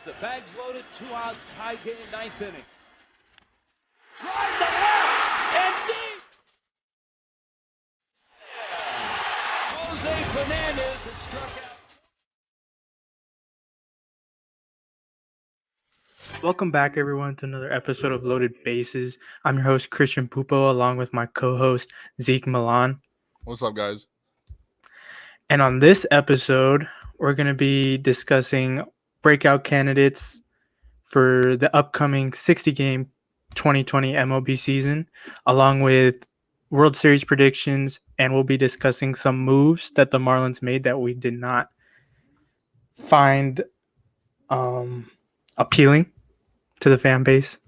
The bag's loaded, 2 outs, tie game, 9th inning. Drive to left and deep. Yeah. Jose Fernandez has struck out. Welcome back, everyone, to another episode of Loaded Bases. I'm your host, Christian Pupo, along with my co-host, Zeke Milan. What's up, guys? And on this episode, we're going to be discussing breakout candidates for the upcoming 60-game 2020 MLB season, along with World Series predictions, and we'll be discussing some moves that the Marlins made that we did not find appealing to the fan base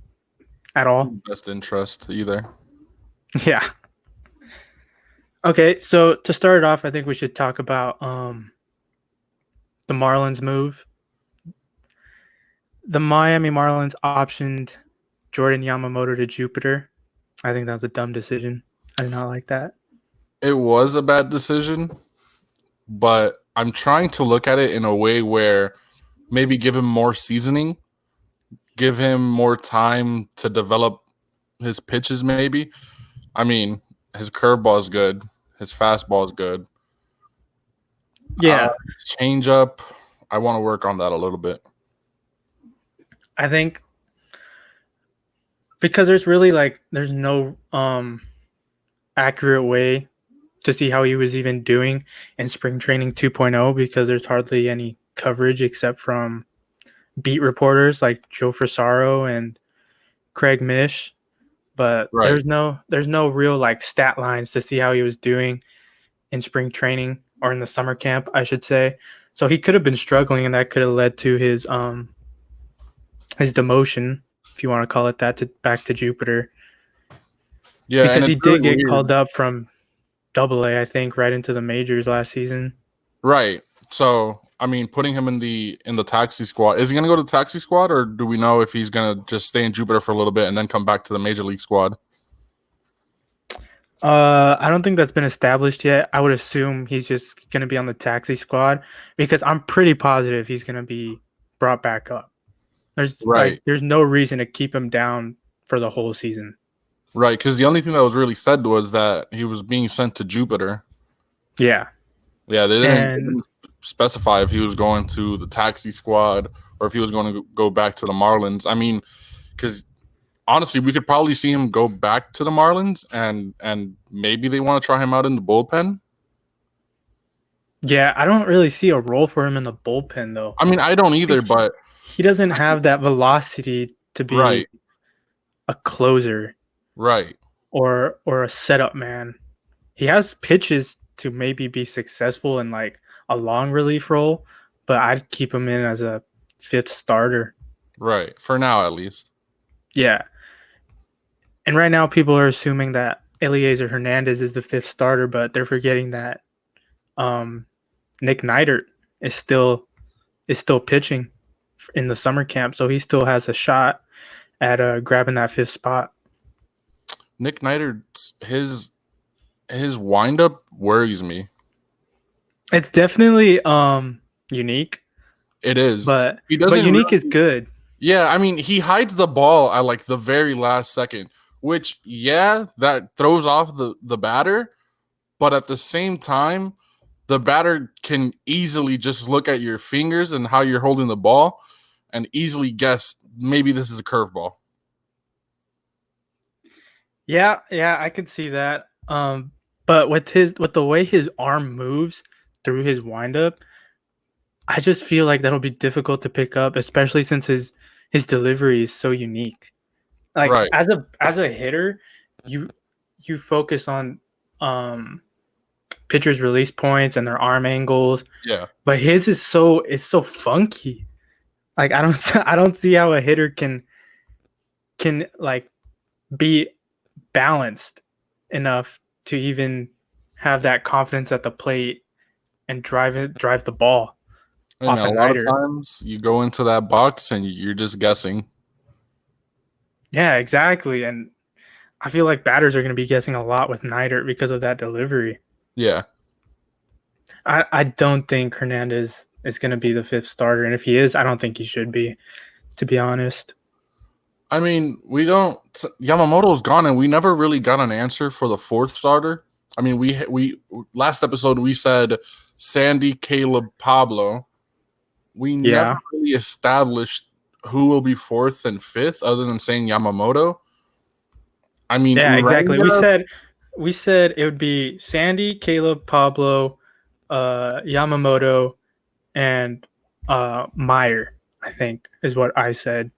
at all. Best interest either. Yeah. Okay, so to start off, I think we should talk about the Marlins move. The Miami Marlins optioned Jordan Yamamoto to Jupiter. I think that was a dumb decision. I did not like that. It was a bad decision, but I'm trying to look at it in a way where maybe give him more seasoning, give him more time to develop his pitches maybe. I mean, his curveball is good. His fastball is good. Yeah. His changeup, I want to work on that a little bit. I think because there's no accurate way to see how he was even doing in spring training 2.0 because there's hardly any coverage except from beat reporters like Joe Frisaro and Craig Mish. But Right. there's no real like stat lines to see how he was doing in spring training or in the summer camp, I should say. So he could have been struggling, and that could have led to his demotion, if you want to call it that, back to Jupiter. Yeah, because he did get weird. called up from AA, I think, right into the majors last season. Right. So, I mean, putting him in the taxi squad, is he going to go to the taxi squad, or do we know if he's going to just stay in Jupiter for a little bit and then come back to the major league squad? I don't think that's been established yet. I would assume he's just going to be on the taxi squad because I'm pretty positive he's going to be brought back up. There's no reason to keep him down for the whole season. Right, because the only thing that was really said was that he was being sent to Jupiter. Yeah. Yeah, they didn't specify if he was going to the taxi squad or if he was going to go back to the Marlins. I mean, because honestly, we could probably see him go back to the Marlins and maybe they want to try him out in the bullpen. Yeah, I don't really see a role for him in the bullpen, though. I mean, I don't either, but he doesn't have that velocity to be a closer. Right. Or a setup man. He has pitches to maybe be successful in like a long relief role, but I'd keep him in as a fifth starter. Right. For now, at least. Yeah. And right now people are assuming that Eliezer Hernandez is the fifth starter, but they're forgetting that Nick Neidert is still pitching in the summer camp, so he still has a shot at grabbing that fifth spot. Nick Neidert, his windup worries me. It's definitely unique. It is. But unique is good. Yeah, I mean, he hides the ball at like the very last second, which, yeah, that throws off the batter. But at the same time, the batter can easily just look at your fingers and how you're holding the ball and easily guess maybe this is a curveball. Yeah, I could see that. But with the way his arm moves through his windup, I just feel like that'll be difficult to pick up, especially since his delivery is so unique. Like right. as a hitter, you focus on pitchers' release points and their arm angles. Yeah. But his is so funky. Like I don't see how a hitter can like be balanced enough to even have that confidence at the plate and drive the ball. And a lot of times you go into that box and you're just guessing. Yeah, exactly. And I feel like batters are going to be guessing a lot with Neidert because of that delivery. Yeah. I don't think Hernandez is going to be the fifth starter. And if he is, I don't think he should be, to be honest. I mean, Yamamoto's gone, and we never really got an answer for the fourth starter. I mean, we last episode we said Sandy, Caleb, Pablo. We never really established who will be fourth and fifth, other than saying Yamamoto. I mean, yeah, exactly. We said it would be Sandy, Caleb, Pablo, Yamamoto, and Meyer, I think is what I said.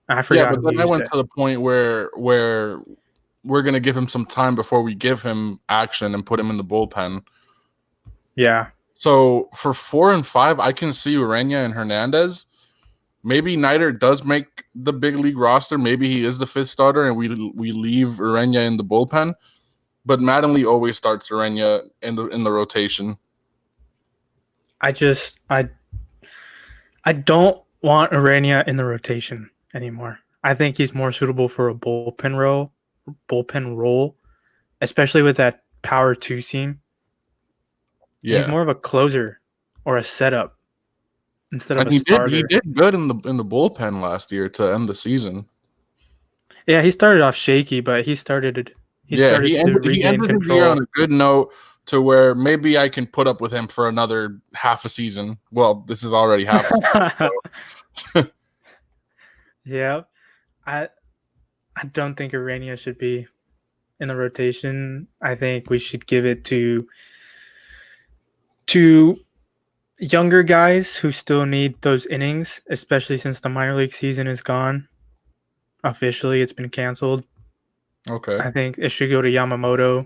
I forgot. Yeah, but then I went to the point where we're gonna give him some time before we give him action and put him in the bullpen. Yeah. So for 4 and 5, I can see Urena and Hernandez. Maybe Neidert does make the big league roster. Maybe he is the fifth starter, and we leave Urena in the bullpen. But Mattingly always starts Urena in the rotation. I don't want Urena in the rotation anymore. I think he's more suitable for a bullpen role, especially with that power 2 seam. Yeah. He's more of a closer or a setup instead of a starter. He did good in the bullpen last year to end the season. Yeah, he started off shaky, but he ended the year on a good note to where maybe I can put up with him for another half a season. Well, this is already half a season. So. Yeah. I don't think Urena should be in the rotation. I think we should give it to younger guys who still need those innings, especially since the minor league season is gone. Officially, it's been canceled. Okay. I think it should go to Yamamoto.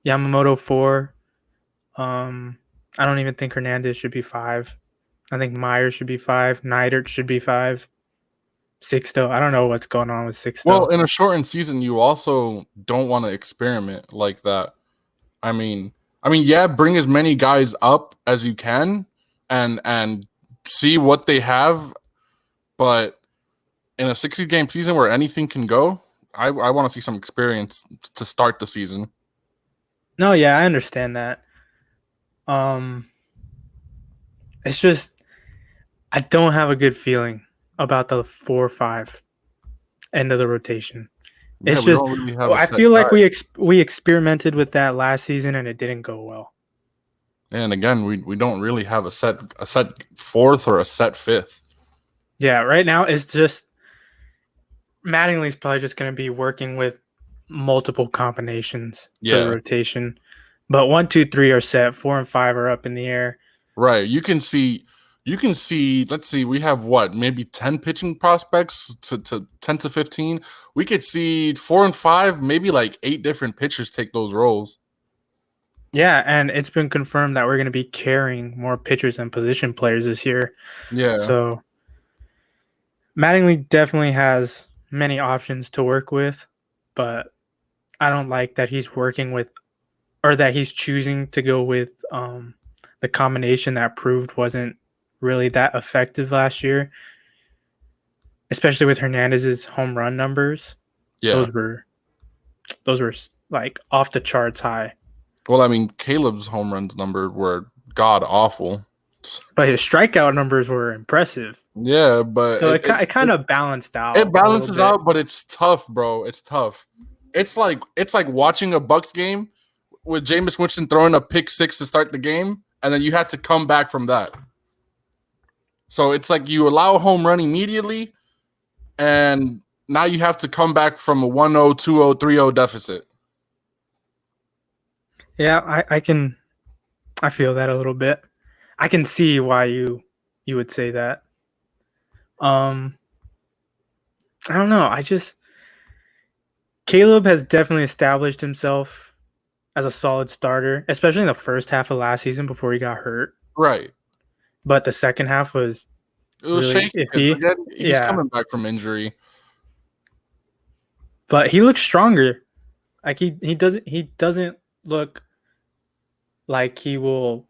Yamamoto 4. I don't even think Hernandez should be 5. I think Meyer should be 5. Neidert should be 5. Sixto. I don't know what's going on with Sixto. Well, in a shortened season, you also don't want to experiment like that. I mean, yeah, bring as many guys up as you can and see what they have. But in a 60-game season where anything can go, I want to see some experience to start the season. No, yeah, I understand that. It's just I don't have a good feeling about the 4 or 5 end of the rotation. It's just really I feel like we experimented with that last season and it didn't go well. And again, we don't really have a set fourth or a set fifth. Yeah, right now it's just Mattingly's probably just going to be working with multiple combinations for the rotation. But 1, 2, 3 are set. 4 and 5 are up in the air. Right. You can see. Let's see. We have maybe 10 pitching prospects to 10 to 15. We could see 4 and 5, maybe like 8 different pitchers take those roles. Yeah, and it's been confirmed that we're going to be carrying more pitchers and position players this year. Yeah. So Mattingly definitely has many options to work with, but I don't like that he's working with, or that he's choosing to go with the combination that proved wasn't really that effective last year, especially with Hernandez's home run numbers. Yeah, those were like off the charts high. Well, I mean, Caleb's home runs number were god awful, but his strikeout numbers were impressive. Yeah, but so it kind of balanced out. It balances out, but it's tough, bro. It's tough. It's like watching a Bucks game with Jameis Winston throwing a pick 6 to start the game, and then you had to come back from that. So it's like you allow a home run immediately, and now you have to come back from a 1-0, 2-0, 3-0 deficit. Yeah, I feel that a little bit. I can see why you would say that. I don't know. Caleb has definitely established himself as a solid starter, especially in the first half of last season before he got hurt. Right. But the second half was really shaky. Again, he's coming back from injury. But he looks stronger. Like he doesn't look like he will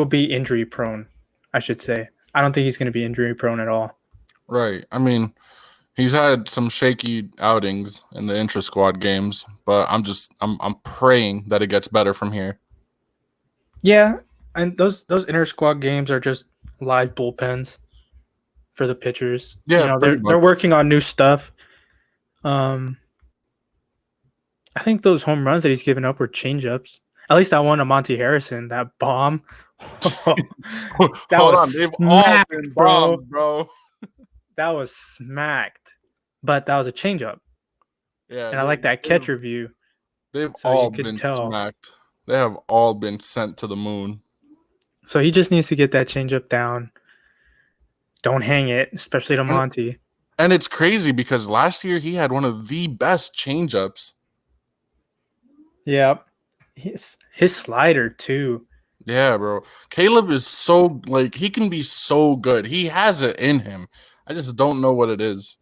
be injury prone, I should say. I don't think he's going to be injury prone at all. Right. I mean, he's had some shaky outings in the intra-squad games, but I'm praying that it gets better from here. Yeah, And those inter squad games are just live bullpens for the pitchers. Yeah, pretty They're much. working on new stuff. I think those home runs that he's given up were changeups. At least that one to Monty Harrison, that bomb. That Hold was on, they've all been smacked, bro. bombs, bro. That was smacked. But that was a changeup. Yeah, And I like that catcher view. they've So you all could been tell. smacked. They have all been sent to the moon. So he just needs to get that changeup down. Don't hang it, especially to Monty. And it's crazy because last year he had one of the best changeups. Yep. His slider too. Yeah, bro. Caleb is so he can be so good. He has it in him. I just don't know what it is.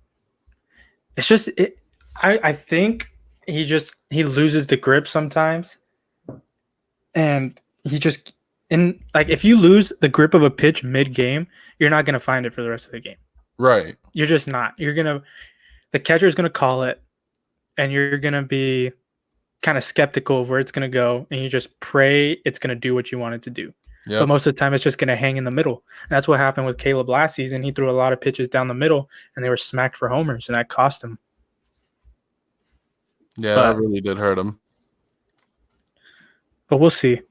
It's just I think he loses the grip sometimes. And if you lose the grip of a pitch mid-game, you're not gonna find it for the rest of the game. Right. You're just not. The catcher's gonna call it, and you're gonna be kind of skeptical of where it's gonna go, and you just pray it's gonna do what you want it to do. Yep. But most of the time, it's just gonna hang in the middle. And that's what happened with Caleb last season. He threw a lot of pitches down the middle, and they were smacked for homers, and that cost him. Yeah, that really did hurt him. But we'll see.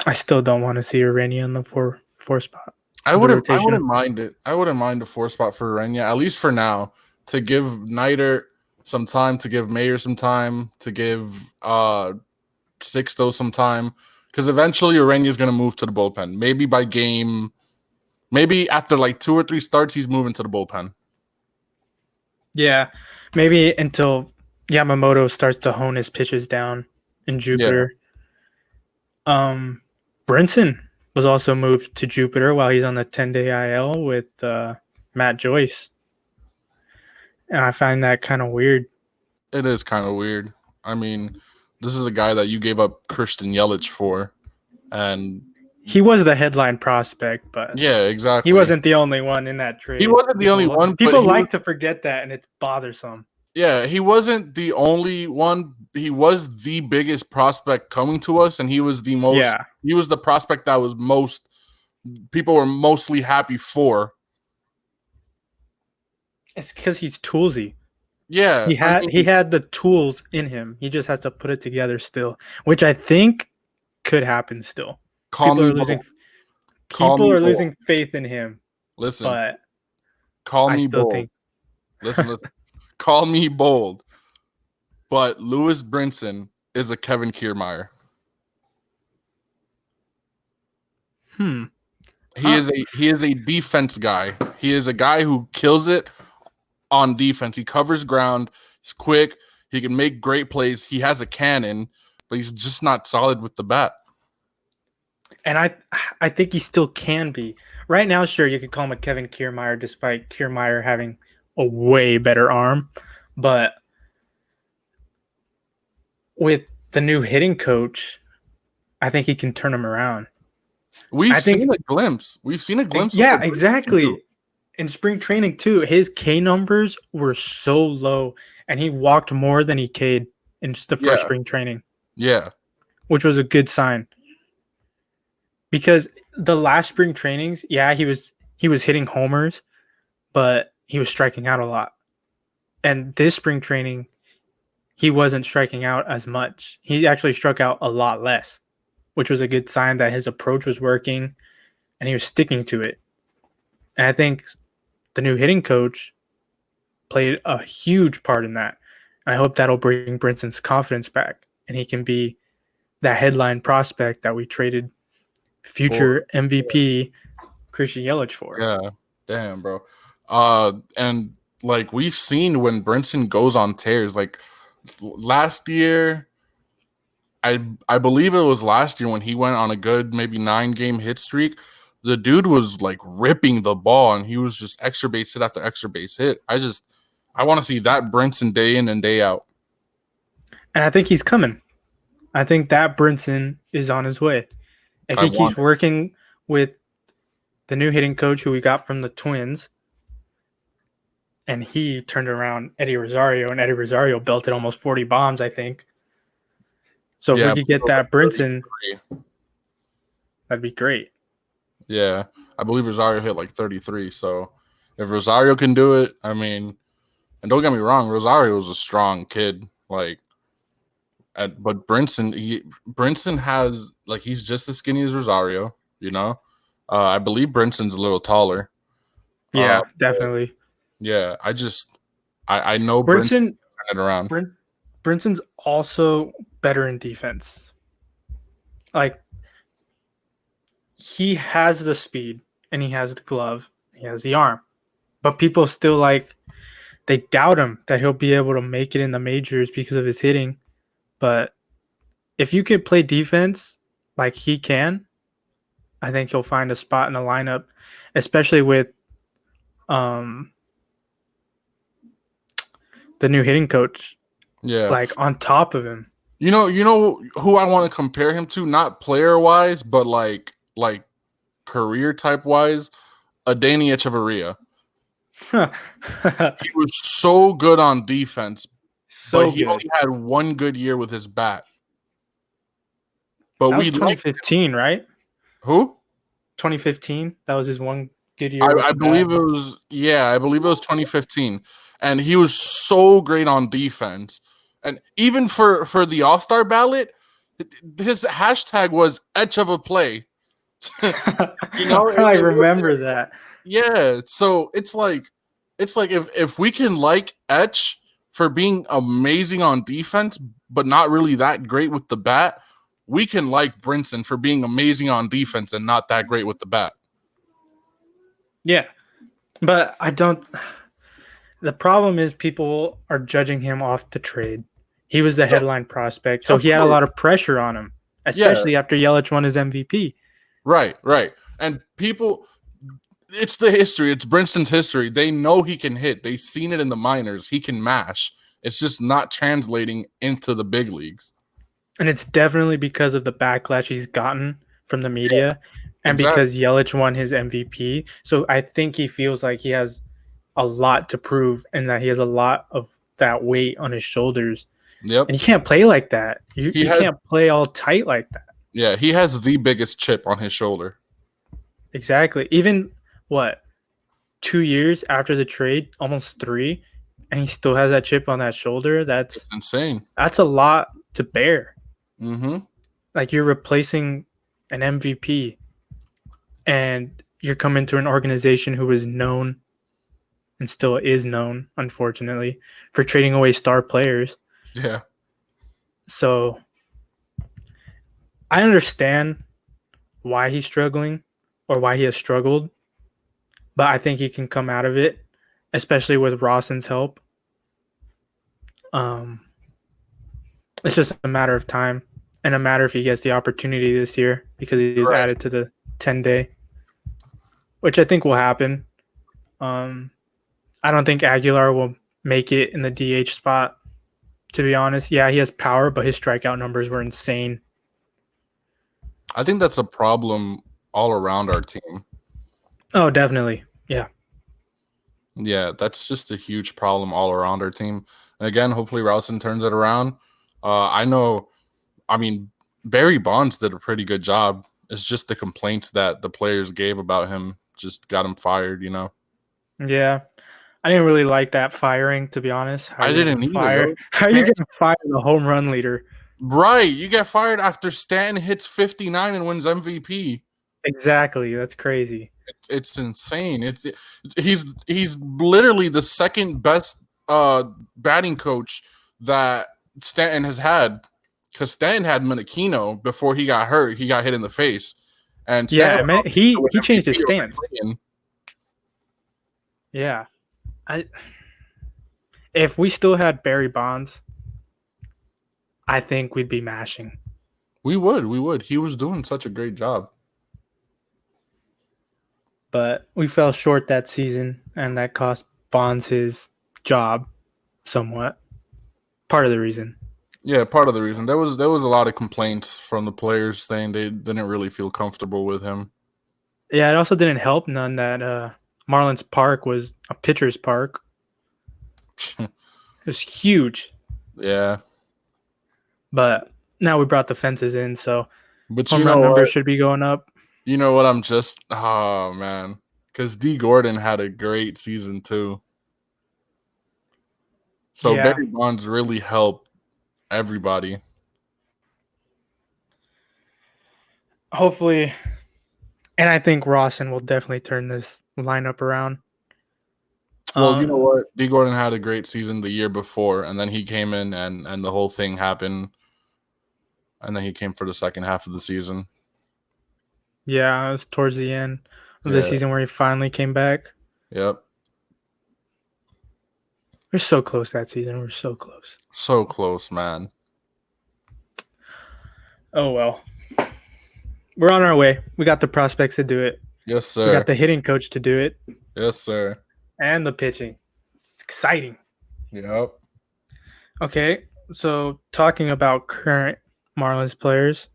I still don't want to see Urania in the four spot. I wouldn't mind it. I wouldn't mind a 4 spot for Urania, at least for now, to give Neidert some time, to give Mayer some time, to give Sixto some time. Because eventually Urania is going to move to the bullpen. Maybe after like 2 or 3 starts, he's moving to the bullpen. Yeah, maybe until Yamamoto starts to hone his pitches down in Jupiter. Yeah. Brinson was also moved to Jupiter while he's on the 10-day IL with Matt Joyce. And I find that kind of weird. It is kind of weird. I mean, this is the guy that you gave up Christian Yelich for. And he was the headline prospect, but yeah, exactly. He wasn't the only one in that trade. He wasn't the only one. People like to forget that, and it's bothersome. Yeah, he wasn't the only one. He was the biggest prospect coming to us, and he was the most. Yeah. He was the prospect that was people were mostly happy for. It's because he's toolsy. Yeah, he had the tools in him. He just has to put it together still, which I think could happen still. People are losing faith in him. Listen, but call me bold. Listen. Call me bold. But Lewis Brinson is a Kevin Kiermaier. He is a defense guy. He is a guy who kills it on defense. He covers ground. He's quick. He can make great plays. He has a cannon, but he's just not solid with the bat. And I think he still can be. Right now, sure, you could call him a Kevin Kiermaier, despite Kiermaier having a way better arm. But with the new hitting coach, I think he can turn him around. We've seen a glimpse. Yeah, exactly. In spring training, too, his K numbers were so low, and he walked more than he K'd in the first spring training. Yeah. Which was a good sign. Because the last spring trainings, he was hitting homers, but he was striking out a lot. And this spring training, he wasn't striking out as much. He actually struck out a lot less, which was a good sign that his approach was working and he was sticking to it. And I think the new hitting coach played a huge part in that. And I hope that'll bring Brinson's confidence back and he can be that headline prospect that we traded future MVP Christian Yelich for. Yeah, damn, bro. And like we've seen when Brinson goes on tears, like last year, I believe it was last year when he went on a good maybe 9-game hit streak. The dude was like ripping the ball, and he was just extra base hit after extra base hit. I want to see that Brinson day in and day out. And I think he's coming. I think that Brinson is on his way. If he keeps working with the new hitting coach who we got from the Twins, and he turned around Eddie Rosario, and Eddie Rosario belted almost 40 bombs, I think. So if we could get that Brinson, That'd be great. Yeah, I believe Rosario hit like 33. So if Rosario can do it, I mean, and don't get me wrong, Rosario was a strong kid. Like, but Brinson has like he's just as skinny as Rosario. You know, I believe Brinson's a little taller. Yeah, definitely. Yeah, I know Brinson can turn it around. Brinson's also better in defense. Like, he has the speed and he has the glove, he has the arm, but people still they doubt him that he'll be able to make it in the majors because of his hitting. But if you could play defense like he can, I think he'll find a spot in the lineup, especially with the new hitting coach, Yeah, like on top of him. you know who I want to compare him to, not player wise, but like career type wise, Adeiny Echeverria. He was so good on defense, but he only had one good year with his bat. But that was we 2015, right? Who? 2015. That was his one good year. I believe it was. Yeah, I believe it was 2015, and he was so great on defense. And even for the All-Star ballot, his hashtag was "etch of a play." I remember that. Yeah, so it's like if we can like Etch for being amazing on defense, but not really that great with the bat, we can like Brinson for being amazing on defense and not that great with the bat. Yeah, but I don't. The problem is people are judging him off the trade. He was the headline prospect, so he had a lot of pressure on him, especially after Yelich won his MVP. Right. And people, it's the history. It's Brinson's history. They know he can hit. They've seen it in the minors. He can mash. It's just not translating into the big leagues. And it's definitely because of the backlash he's gotten from the media and because Yelich won his MVP. So I think he feels like he has a lot to prove and that he has a lot of that weight on his shoulders. Yep. And you can't play like that. You can't play all tight like that. Yeah, he has the biggest chip on his shoulder. Exactly. Even, 2 years after the trade, almost 3, and he still has that chip on that shoulder. That's insane. That's a lot to bear. Mm-hmm. Like, you're replacing an MVP, and you're coming to an organization who is known and still is known, unfortunately, for trading away star players. Yeah. So I understand why he's struggling or why he has struggled, but I think he can come out of it, especially with Rawson's help. It's just a matter of time and a matter if he gets the opportunity this year because he was added to the 10-day, which I think will happen. I don't think Aguilar will make it in the DH spot, to be honest. Yeah, he has power, but his strikeout numbers were insane. I think that's a problem all around our team. Oh, definitely. Yeah. Yeah, that's just a huge problem all around our team. And again, hopefully Rawson turns it around. Barry Bonds did a pretty good job. It's just the complaints that the players gave about him just got him fired, you know? Yeah. I didn't really like that firing, to be honest. I didn't either. How are you going to fire the home run leader? Right. You get fired after Stanton hits 59 and wins MVP. Exactly. That's crazy. It's insane. He's literally the second best batting coach that Stanton has had, because Stanton had Menachino before he got hurt. He got hit in the face, and Stanton, he changed his stance. Yeah, if we still had Barry Bonds, I think we'd be mashing. We would. He was doing such a great job. But we fell short that season, and that cost Bonds his job somewhat. Part of the reason. Yeah, part of the reason. There was a lot of complaints from the players saying they didn't really feel comfortable with him. Yeah, it also didn't help none that Marlins Park was a pitcher's park. It was huge. Yeah. But now we brought the fences in, so but home run numbers should be going up. You know what? Oh man, because D Gordon had a great season too. So Yeah. Barry Bonds really helped everybody. Hopefully, and I think Rawson will definitely turn this lineup around. Well, you know what? D Gordon had a great season the year before, and then he came in and the whole thing happened. And then he came for the second half of the season. Yeah, it was towards the end of the Yeah. season where he finally came back. Yep. We're so close that season. We're so close. So close, man. Oh, well. We're on our way. We got the prospects to do it. Yes, sir. We got the hitting coach to do it. Yes, sir. And the pitching. It's exciting. Yep. Okay, so talking about current Marlins players,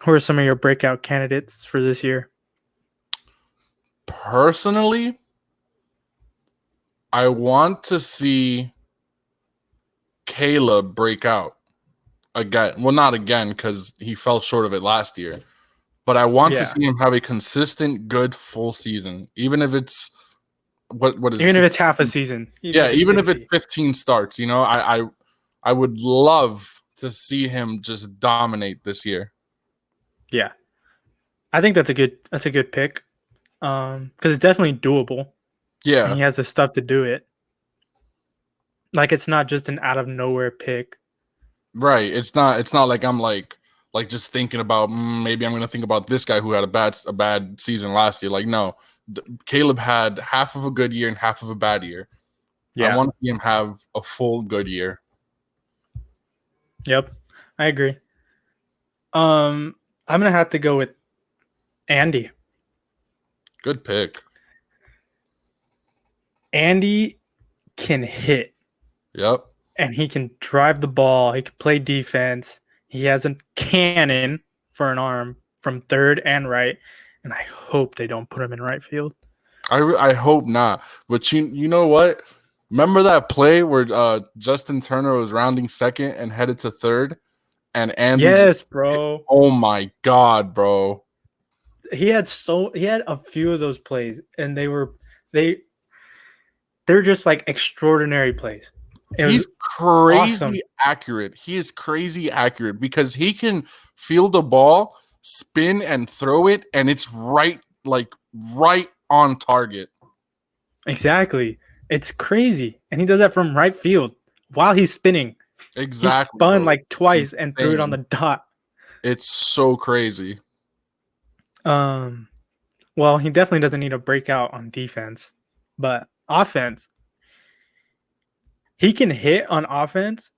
who are some of your breakout candidates for this year? Personally, I want to see Caleb break out again. Well, not again because he fell short of it last year. But I want to see him have a consistent, good full season, even if it's what is even if it's half a season. Even if it's 15 starts. You know, I would love to see him just dominate this year. Yeah, I think that's a good pick, because it's definitely doable. Yeah, and he has the stuff to do it. Like, it's not just an out of nowhere pick. Right. It's not like I'm like just thinking about maybe I'm going to think about this guy who had a bad season last year. Like, no, Caleb had half of a good year and half of a bad year. Yeah. I want to see him have a full good year. Yep, I agree. I'm gonna have to go with Andy. Good pick. Andy can hit. Yep. And he can drive the ball. He can play defense. He has a cannon for an arm from third and right. And I hope they don't put him in right field. I hope not. But you know what? Remember that play where Justin Turner was rounding second and headed to third? And Andy. Yes, bro. Oh my God, bro. He had a few of those plays, and they're just like extraordinary plays. He's crazy accurate. He is crazy accurate because he can field a ball, spin and throw it, and it's right on target. Exactly. It's crazy. And he does that from right field while he's spinning. Exactly. He spun like twice and threw it on the dot. It's so crazy. Well, he definitely doesn't need a breakout on defense, but offense, he can hit on offense.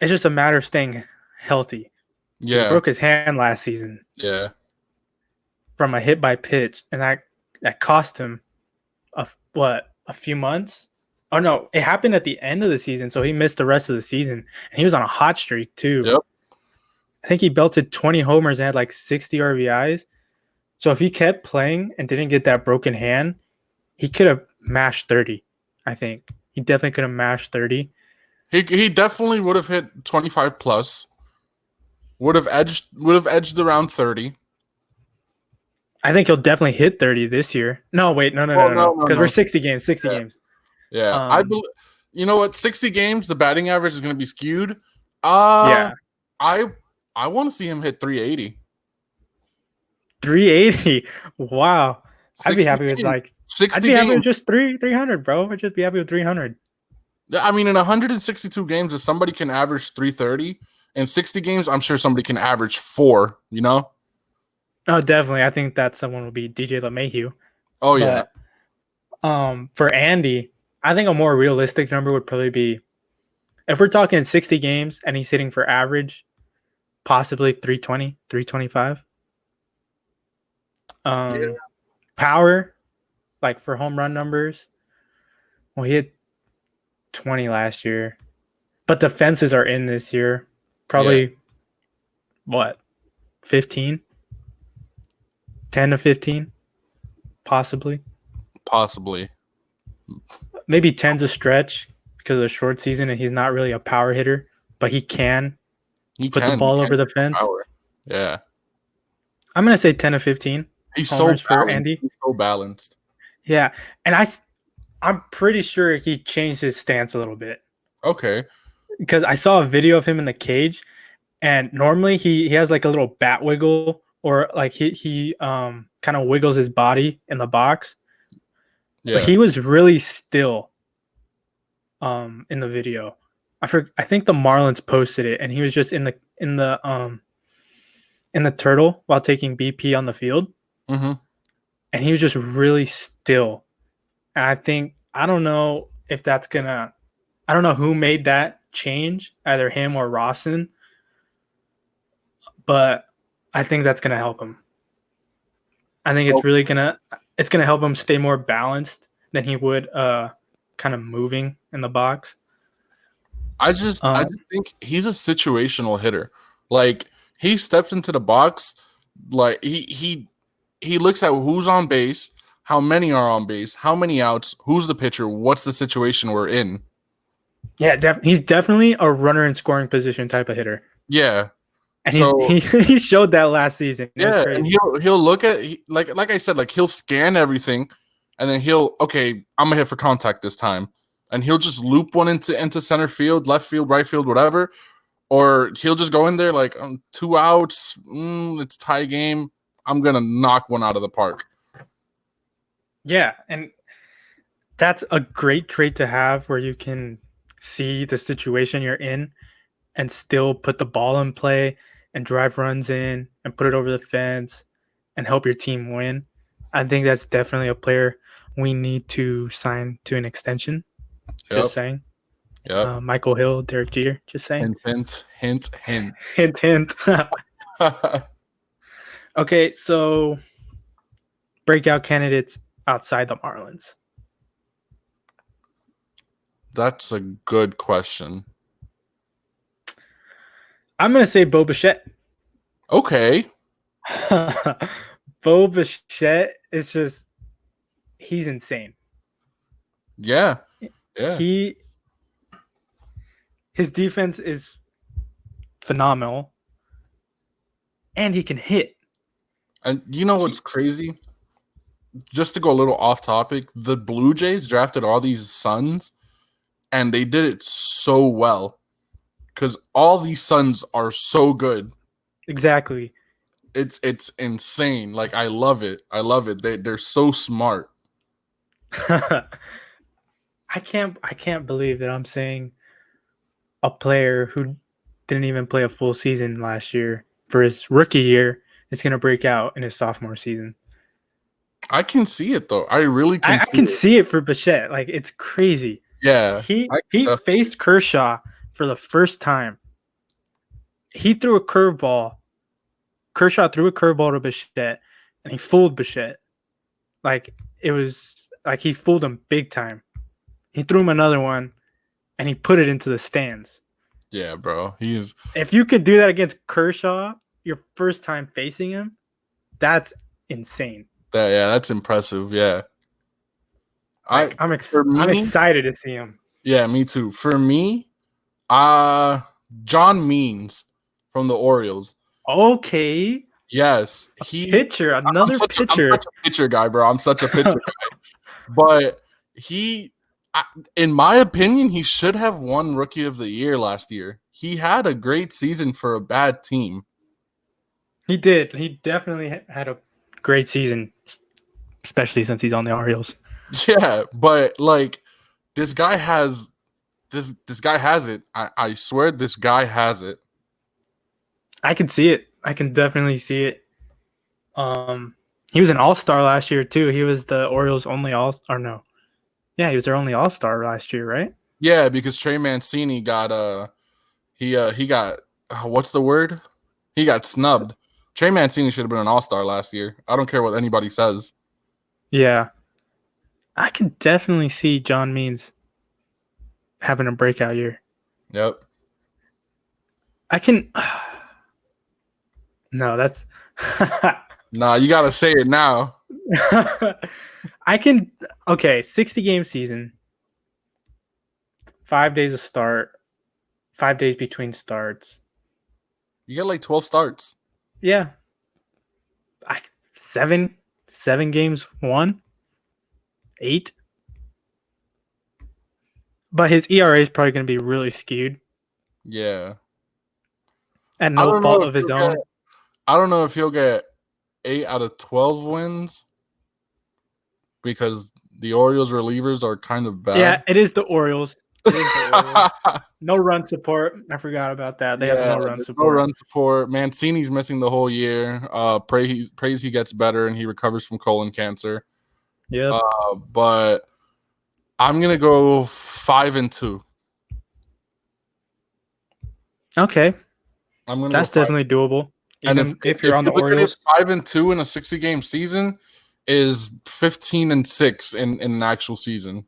It's just a matter of staying healthy. Yeah. He broke his hand last season. Yeah. From a hit by pitch, and that cost him a few months? Oh no, it happened at the end of the season, so he missed the rest of the season, and he was on a hot streak too. Yep. I think he belted 20 homers and had like 60 RBIs. So if he kept playing and didn't get that broken hand, he could have mashed 30. I think he definitely could have mashed 30. He definitely would have hit 25 plus. Would have edged around 30. I think he'll definitely hit 30 this year. No, wait, no, because we're 60 games. Yeah, you know what? 60 games, the batting average is going to be skewed. Yeah, I want to see him hit 380. 380. Wow. I'd be happy with like 60 I'd be happy with just 300, bro. I'd just be happy with 300. I mean, in 162 games, if somebody can average 330, in 60 games, I'm sure somebody can average 4, you know? Oh, definitely. I think that someone will be DJ LeMahieu. Oh, yeah. For Andy, I think a more realistic number would probably be, if we're talking 60 games and he's hitting for average, possibly 320, 325. Power, like for home run numbers, well, he hit 20 last year, but the fences are in this year. Probably, 15? 10 to 15? Possibly. Maybe 10's a stretch because of the short season and he's not really a power hitter, but he can put the ball over the fence. Power. Yeah. I'm going to say 10 to 15. He's so homers for balanced. Andy. He's so balanced. Yeah, and I'm pretty sure he changed his stance a little bit Okay. because I saw a video of him in the cage, and normally he has like a little bat wiggle, or like he kind of wiggles his body in the box, but Yeah. he was really still in the video. I think the Marlins posted it, and he was just in the turtle while taking BP on the field, Mm-hmm. and he was just really still. And I don't know if that's gonna. I don't know who made that change, either him or Rawson, but I think that's gonna help him. I think it's gonna help him stay more balanced than he would kind of moving in the box. I just think he's a situational hitter. Like he steps into the box, like he looks at who's on base, how many are on base, how many outs, who's the pitcher, what's the situation we're in. Yeah, he's definitely a runner in scoring position type of hitter, Yeah. and So he showed that last season. It was yeah, and crazy. he'll look at like I said, like he'll scan everything, and then okay, I'm gonna hit for contact this time, and he'll just loop one into center field, left field, right field, whatever, or he'll just go in there like 2 outs, it's tie game. I'm gonna knock one out of the park. Yeah, and that's a great trait to have where you can see the situation you're in and still put the ball in play and drive runs in and put it over the fence and help your team win. I think that's definitely a player we need to sign to an extension. Yep. Just saying. Yep. Michael Hill, Derek Jeter. Just saying. Hint. Hint, hint. Okay, so breakout candidates outside the Marlins. That's a good question. I'm going to say Bo Bichette. Okay. Bo Bichette is just, he's insane. Yeah. His defense is phenomenal, and he can hit. And you know what's crazy? Just to go a little off topic, the Blue Jays drafted all these sons, and they did it so well because all these sons are so good. Exactly. It's insane. Like I love it. They're so smart. I can't believe that I'm saying a player who didn't even play a full season last year for his rookie year is going to break out in his sophomore season. I can see it though. I really can. I can see it for Bichette. Like it's crazy. Yeah, he faced Kershaw for the first time. He threw a curveball. Kershaw threw a curveball to Bichette, and he fooled Bichette. Like it was like he fooled him big time. He threw him another one, and he put it into the stands. Yeah, bro. If you could do that against Kershaw, your first time facing him, that's insane. That's impressive. Yeah. I'm excited to see him. Yeah, me too. For me, John Means from the Orioles. Okay. Yes, pitcher. I'm such a pitcher guy, bro. I'm such a pitcher guy. But in my opinion, he should have won Rookie of the Year last year. He had a great season for a bad team. He did. He definitely had a great season, especially since he's on the Orioles. Yeah, but like this guy has it. I swear this guy has it. I can see it. I can definitely see it. He was an all-star last year too. He was the Orioles' only all-star. No. Yeah, he was their only all-star last year, right? Yeah, because Trey Mancini got he got what's the word? He got snubbed. Trey Mancini should have been an all-star last year. I don't care what anybody says. Yeah. I can definitely see John Means having a breakout year. Yep. I can. No, that's. Nah, you got to say it now. I can. Okay, 60-game season. 5 days of start. 5 days between starts. You get like 12 starts. Yeah. 7. 7 games won, 8. But his ERA is probably going to be really skewed Yeah. and I no don't know fault if of his he'll own. get, I don't know if he'll get 8 out of 12 wins because the Orioles relievers are kind of Yeah, bad. it is the Orioles. It is the Orioles. No run support. I forgot about that. They have no run there's no support. run support. Mancini's missing the whole year. Praise he gets better and he recovers from colon cancer. Yep. But I'm gonna go 5-2. Okay. I'm gonna That's go 5. definitely doable. And Even if you're on the you look at it, Orioles. 5-2 in a 60-game season is 15-6 in an actual season.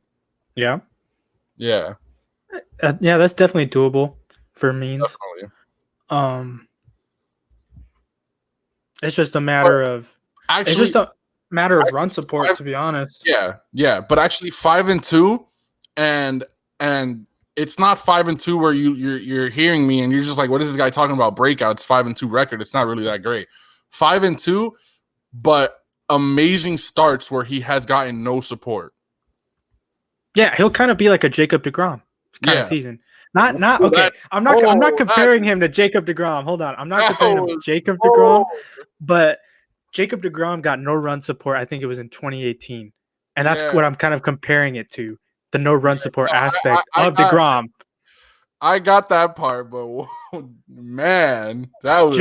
Yeah. Yeah, Yeah, that's definitely doable for means. definitely. It's just a But matter of actually, run support, five, to be honest. yeah. But actually, 5-2, and it's not 5-2 where you're hearing me and you're just like, what is this guy talking about? Breakouts 5-2 record. It's not really that great. 5-2, but amazing starts where he has gotten no support. Yeah, he'll kind of be like a Jacob DeGrom kind of season. Not okay. I'm not comparing him to Jacob DeGrom. Hold on. I'm not comparing him to Jacob DeGrom, but Jacob DeGrom got no run support. I think it was in 2018. And that's what I'm kind of comparing it to. The no run support aspect of DeGrom. I got that part, but man, that was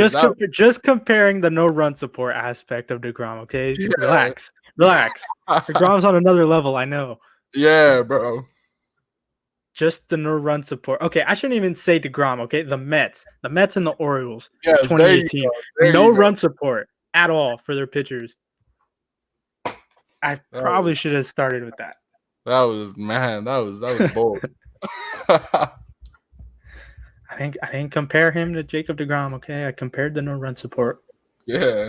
just comparing the no run support aspect of DeGrom, okay? Yeah. Relax. DeGrom's on another level, I know. Yeah, bro. Just the no run support. Okay, I shouldn't even say DeGrom, okay? The Mets and the Orioles. Yes, 2018. there No you go. run support at all for their pitchers. I probably should have started with that. That was bold. I didn't compare him to Jacob DeGrom, okay? I compared the no run support. Yeah.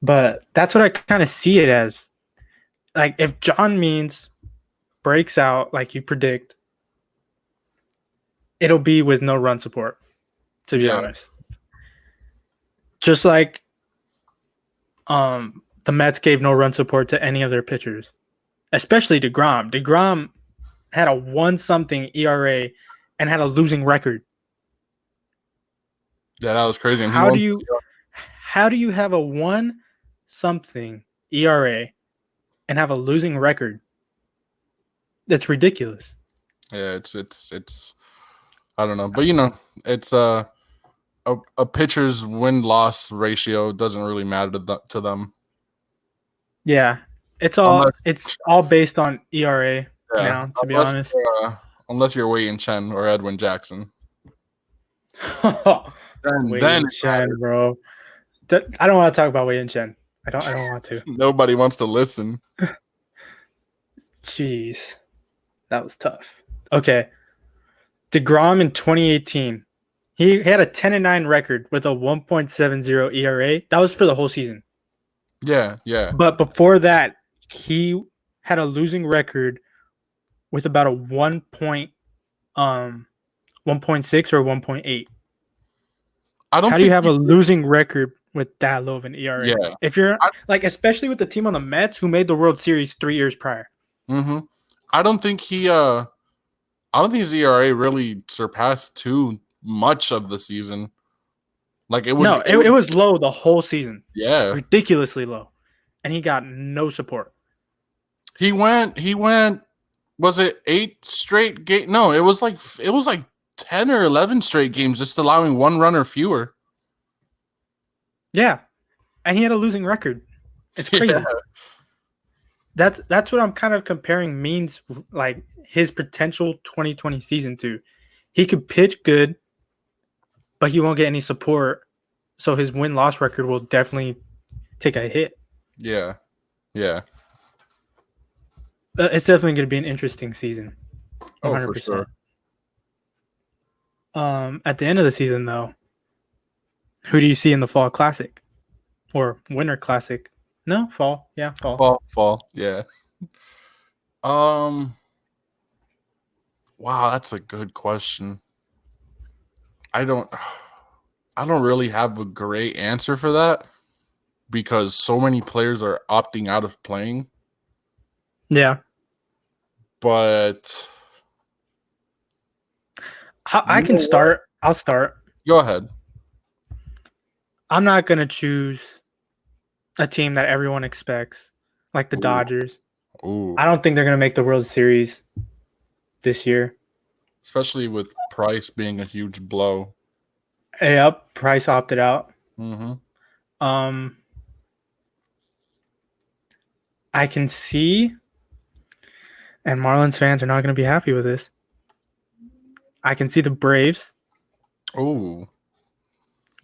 But that's what I kind of see it as. Like, if John Means breaks out like you predict, it'll be with no run support, to be honest. Just like the Mets gave no run support to any of their pitchers, especially DeGrom. DeGrom had a 1-something ERA and had a losing record. Yeah, that was crazy. And how do you have a 1-something ERA and have a losing record? That's ridiculous. Yeah, it's I don't know, but it's a pitcher's win-loss ratio doesn't really matter to them. Yeah, it's all based on ERA now. To be honest, unless you're Wei Chen or Edwin Jackson. Wei Chen, bro. I don't want to talk about Wei Chen. I don't want to. Nobody wants to listen. Jeez, that was tough. Okay, DeGrom in 2018, he had a 10-9 record with a 1.70 ERA. That was for the whole season. Yeah. But before that, he had a losing record with about a 1.6 or 1.8. How do you have a losing record with that low of an ERA? Yeah. If you're especially with the team on the Mets who made the World Series 3 years prior. Mm-hmm. I don't think his ERA really surpassed too much of the season. Like it was low the whole season. Yeah, ridiculously low, and he got no support. He went. Was it 8 straight game? No, it was like 10 or 11 straight games, just allowing 1 run or fewer. Yeah, and he had a losing record. It's crazy. Yeah. That's what I'm kind of comparing Means like his potential 2020 season to. He could pitch good, but he won't get any support, so his win-loss record will definitely take a hit. Yeah. It's definitely going to be an interesting season. 100%. Oh, for sure. At the end of the season, though, who do you see in the Fall Classic or Winter Classic? No, Fall. Yeah, Fall. Fall. Yeah. Wow, that's a good question. I don't really have a great answer for that because so many players are opting out of playing. Yeah. But I can start. I'll start. Go ahead. I'm not going to choose a team that everyone expects, like the Ooh. Dodgers. Ooh. I don't think they're going to make the World Series this year. Especially with Price being a huge blow. Yep, Price opted out. Mm-hmm. I can see, and Marlins fans are not going to be happy with this. I can see the Braves Ooh.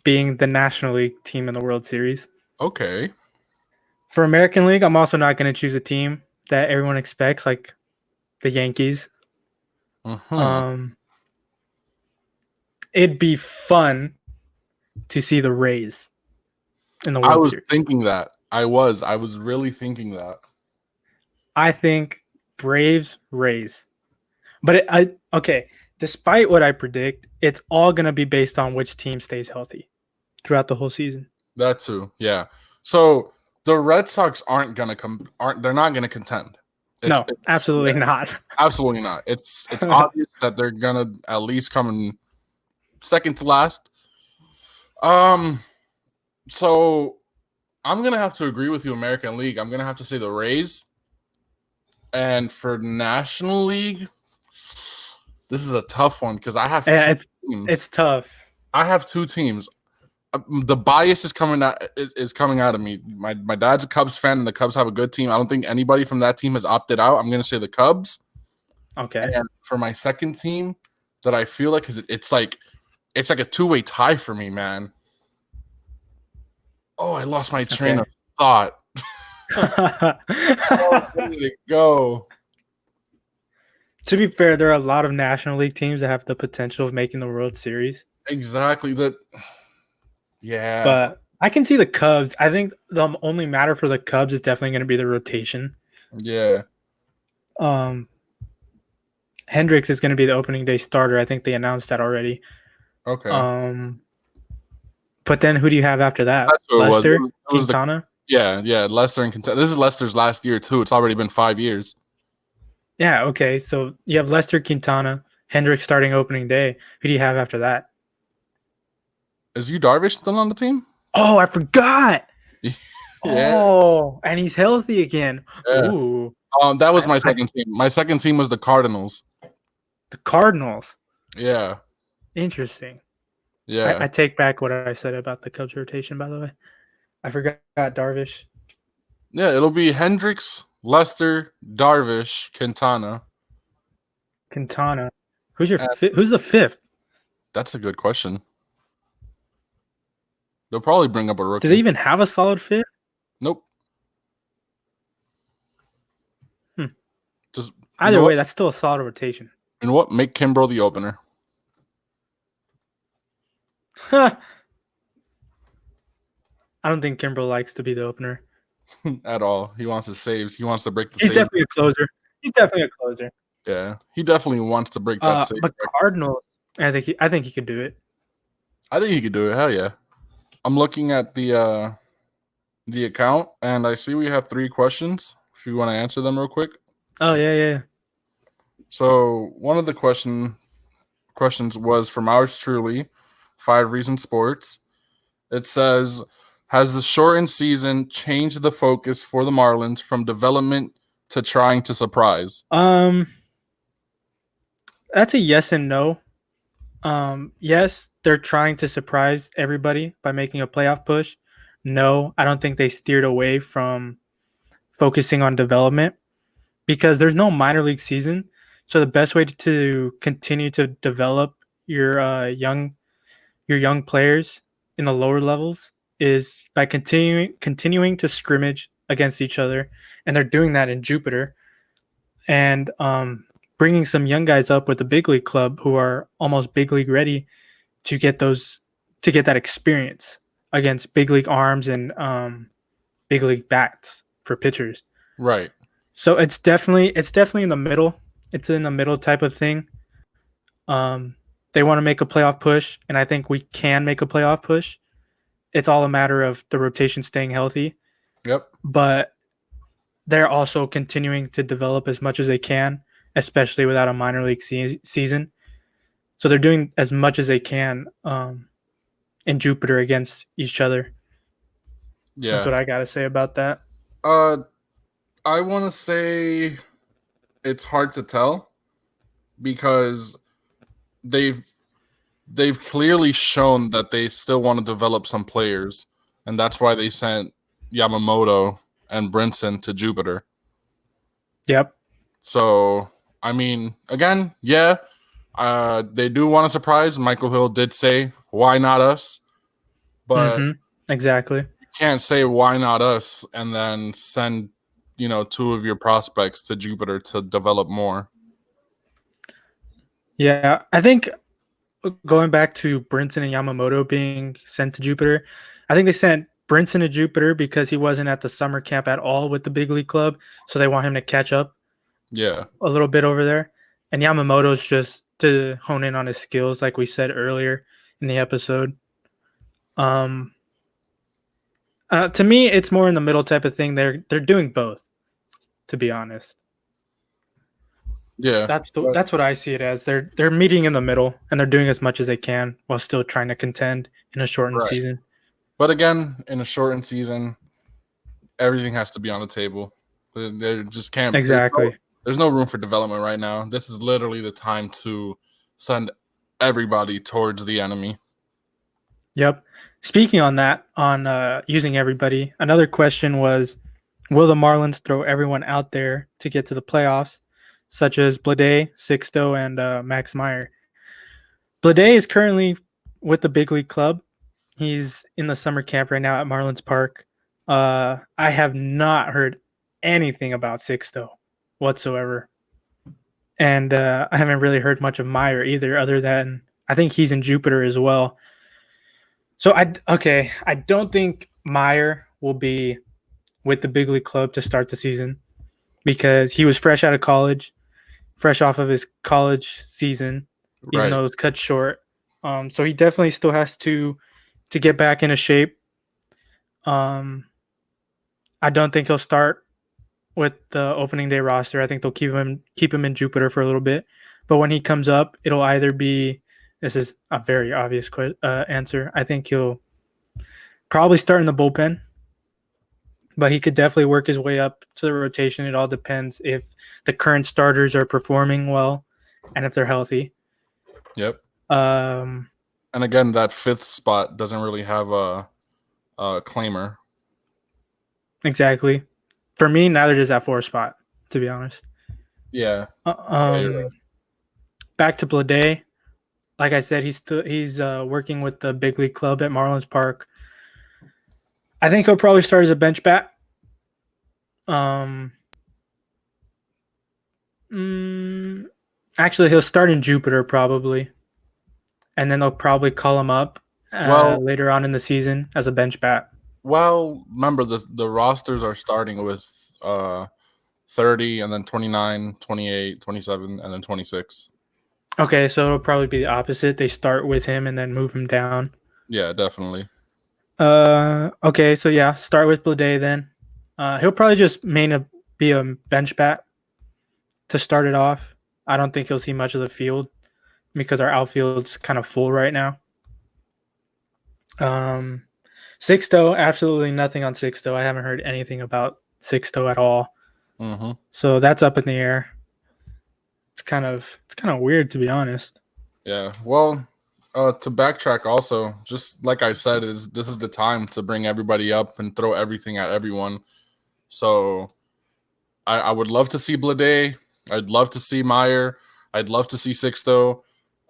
being the National League team in the World Series. Okay. For American League, I'm also not going to choose a team that everyone expects, like the Yankees. Mm-hmm. It'd be fun to see the Rays in the I World was Series. thinking that. I was really thinking that. I think Braves, Rays. But okay, despite what I predict, it's all going to be based on which team stays healthy throughout the whole season. That too. Yeah. So the Red Sox they're not gonna contend. No, absolutely not. Absolutely not. It's obvious that they're gonna at least come in second to last. So I'm gonna have to agree with you, American League. I'm gonna have to say the Rays. And for National League, this is a tough one because I have two teams. It's tough. I have two teams. The bias is coming out of me. My dad's a Cubs fan, and the Cubs have a good team. I don't think anybody from that team has opted out. I'm going to say the Cubs. Okay. And for my second team, that I feel like it's like a two-way tie for me, man. Oh, I lost my train of thought. Oh, where did it go? To be fair, there are a lot of National League teams that have the potential of making the World Series. Exactly. Yeah. But I can see the Cubs. I think the only matter for the Cubs is definitely going to be the rotation. Yeah. Hendricks is going to be the opening day starter. I think they announced that already. Okay. But then who do you have after that? That's who Lester? it was. Quintana? Yeah. Lester and Quintana. This is Lester's last year, too. It's already been 5 years. Yeah, okay. So you have Lester, Quintana, Hendricks starting opening day. Who do you have after that? Is Yu Darvish still on the team? Oh, I forgot. Yeah. Oh, and he's healthy again. Yeah. Ooh. That was my second team. My second team was the Cardinals. The Cardinals. Yeah. Interesting. Yeah. I take back what I said about the Cubs rotation, by the way. I forgot Darvish. Yeah, it'll be Hendricks, Lester, Darvish, Quintana. Who's the fifth? That's a good question. They'll probably bring up a rookie. Do they even have a solid fifth? Nope. Just either way, that's still a solid rotation. You know what? Make Kimbrel the opener. I don't think Kimbrel likes to be the opener at all. He wants his saves. He wants to break the He's save. definitely a closer. He's definitely a closer. Yeah, he definitely wants to break that save. But Cardinals, I think he could do it. I think he could do it. Hell yeah. I'm looking at the account, and I see we have 3 questions. If you want to answer them real quick. Oh, yeah. So one of the questions was from ours truly, 5 Reasons Sports. It says, has the shortened season changed the focus for the Marlins from development to trying to surprise? That's a yes and no. Yes, they're trying to surprise everybody by making a playoff push. No, I don't think they steered away from focusing on development because there's no minor league season. So the best way to continue to develop your young players in the lower levels is by continuing to scrimmage against each other, and they're doing that in Jupiter, and bringing some young guys up with the big league club who are almost big league ready to get that experience against big league arms and big league bats for pitchers. Right. So it's definitely in the middle. It's in the middle type of thing. They want to make a playoff push, and I think we can make a playoff push it's all a matter of the rotation staying healthy. Yep. But they're also continuing to develop as much as they can, especially without a minor league season. So they're doing as much as they can in Jupiter against each other. Yeah. That's what I got to say about that. I want to say it's hard to tell because they've clearly shown that they still want to develop some players, and that's why they sent Yamamoto and Brinson to Jupiter. Yep. So, I mean, again, yeah, they do want to surprise. Michael Hill did say, "Why not us?" But exactly, you can't say "Why not us" and then send, two of your prospects to Jupiter to develop more. Yeah, I think going back to Brinson and Yamamoto being sent to Jupiter, I think they sent Brinson to Jupiter because he wasn't at the summer camp at all with the big league club, so they want him to catch up. Yeah, a little bit over there, and Yamamoto's just to hone in on his skills, like we said earlier in the episode. To me, it's more in the middle type of thing. They're doing both, to be honest. yeah, That's what I see it as. They're meeting in the middle, and they're doing as much as they can while still trying to contend in a shortened right. season. But again, in a shortened season, everything has to be on the table. There just can't Exactly. There's no room for development right now. This is literally the time to send everybody towards the enemy. Yep. Speaking on that, on using everybody, another question was, will the Marlins throw everyone out there to get to the playoffs, such as Blade, Sixto, and Max Meyer? Blade is currently with the big league club. He's in the summer camp right now at Marlins Park. I have not heard anything about Sixto whatsoever. And I haven't really heard much of Meyer either, other than I think he's in Jupiter as well. So I don't think Meyer will be with the big league club to start the season because he was fresh out of college, fresh off of his college season, even though it was cut short. So he definitely still has to get back into shape. I don't think he'll start with the opening day roster. I think they'll keep him in Jupiter for a little bit. But when he comes up, it'll either be, this is a very obvious answer. I think he'll probably start in the bullpen, but he could definitely work his way up to the rotation. It all depends if the current starters are performing well and if they're healthy. Yep. And again, that fifth spot doesn't really have a claimer. Exactly. For me, neither does that fourth spot, to be honest. Yeah. You're right. Back to Blade. Like I said, he's working with the big league club at Marlins Park. I think he'll probably start as a bench bat. Actually, he'll start in Jupiter probably, and then they'll probably call him up later on in the season as a bench bat. Well, remember the rosters are starting with 30 and then 29, 28, 27, and then 26. Okay, so it'll probably be the opposite. They start with him and then move him down. Yeah, definitely. Okay, so yeah, start with Blade then. He'll probably just be a bench bat to start it off. I don't think he'll see much of the field because our outfield's kind of full right now. Sixto, absolutely nothing on Sixto. I haven't heard anything about Sixto at all. Mm-hmm. So that's up in the air. It's kind of weird, to be honest. Yeah. Well, to backtrack also, just like I said, this is the time to bring everybody up and throw everything at everyone. So I would love to see Blade. I'd love to see Meyer. I'd love to see Sixto.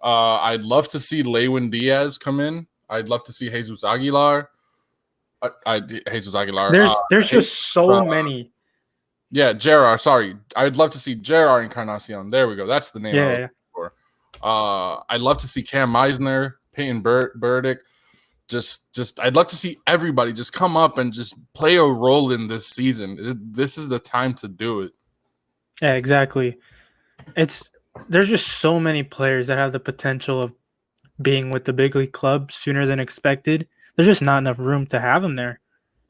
I'd love to see Lewin Diaz come in. I'd love to see Jesus Aguilar. Jesus Aguilar. There's just so many. Yeah, Gerard. Sorry, I'd love to see Gerard Encarnacion. There we go. That's the name I was looking for. I'd love to see Cam Meisner, Peyton Burdick. Just I'd love to see everybody just come up and just play a role in this season. This is the time to do it. Yeah, exactly. There's just so many players that have the potential of being with the big league club sooner than expected. There's just not enough room to have him there.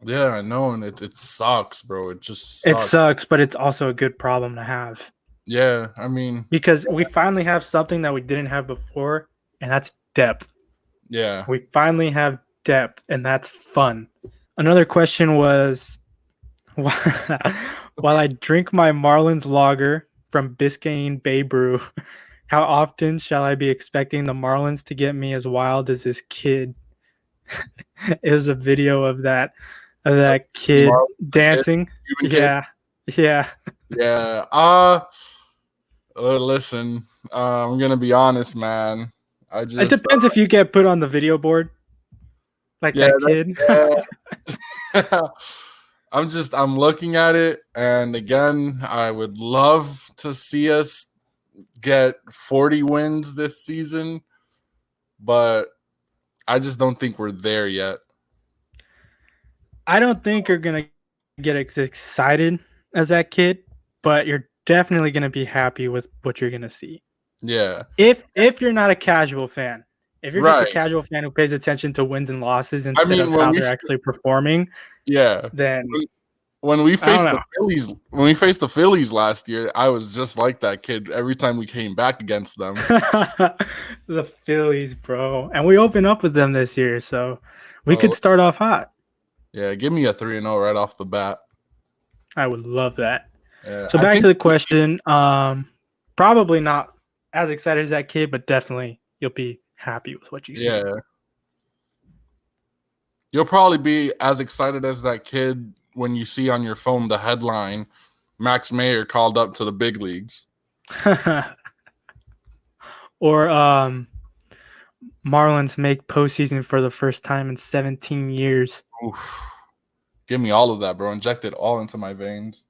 Yeah, I know, and it sucks, bro. It just It sucks. sucks, but it's also a good problem to have Yeah, I mean, because we finally have something that we didn't have before, and that's depth. yeah. We finally have depth, and that's fun. Another question was, while I drink my Marlins lager from Biscayne Bay Brew, how often shall I be expecting the Marlins to get me as wild as this kid? It was a video of that kid Marlins, the kid, dancing. Cuban kid. Yeah. Yeah. Listen, I'm gonna be honest, man. It depends if you get put on the video board, like that kid. Yeah. I'm looking at it, and again, I would love to see us get 40 wins this season, but I just don't think we're there yet. I don't think you're gonna get as excited as that kid, but you're definitely gonna be happy with what you're gonna see. Yeah. If you're not a casual fan, if you're just Right. a casual fan who pays attention to wins and losses instead of when how we they're actually performing, Yeah. then When we faced know. the Phillies last year, I was just like that kid every time we came back against them. the Phillies, bro. And we open up with them this year, so we could start off hot. Yeah, give me a 3-0 right off the bat. I would love that. Yeah, so back to the question. Probably not as excited as that kid, but definitely you'll be happy with what you see. Yeah. You'll probably be as excited as that kid when you see on your phone the headline, Max Mayer called up to the big leagues. Or Marlins make postseason for the first time in 17 years. Oof. Give me all of that, bro. Inject it all into my veins.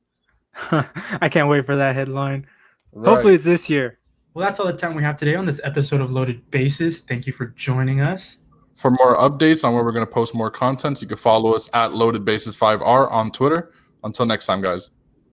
I can't wait for that headline. Right. Hopefully it's this year. Well, that's all the time we have today on this episode of Loaded Bases. Thank you for joining us. For more updates on where we're going to post more content, you can follow us at Loaded Bases 5R on Twitter. Until next time, guys.